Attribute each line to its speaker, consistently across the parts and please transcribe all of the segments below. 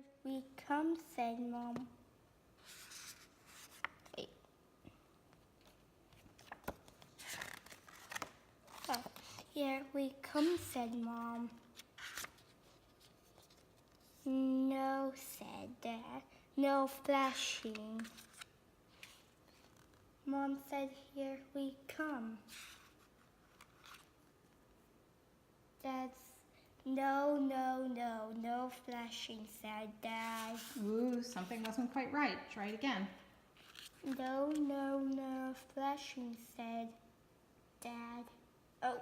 Speaker 1: Here we come, said Mom. Wait. Oh, here we come, said Mom. No, said Dad. No flashing. Mom said, here we come. Dad's, no flashing, said Dad.
Speaker 2: Ooh, something wasn't quite right. Try it again.
Speaker 1: No, flashing, said Dad. Oh,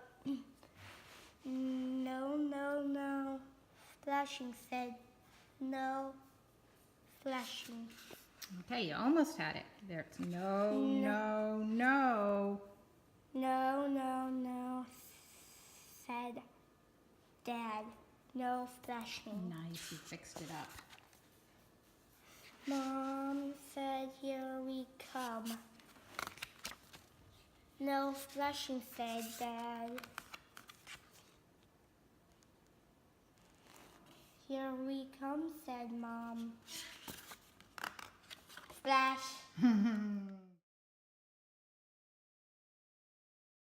Speaker 1: no, flashing, said no, flashing.
Speaker 2: Okay, you almost had it. There's no.
Speaker 1: No, said Dad. No flashing.
Speaker 2: Nice, you fixed it up.
Speaker 1: Mom said, here we come. No flashing, said Dad. Here we come, said Mom. Flash.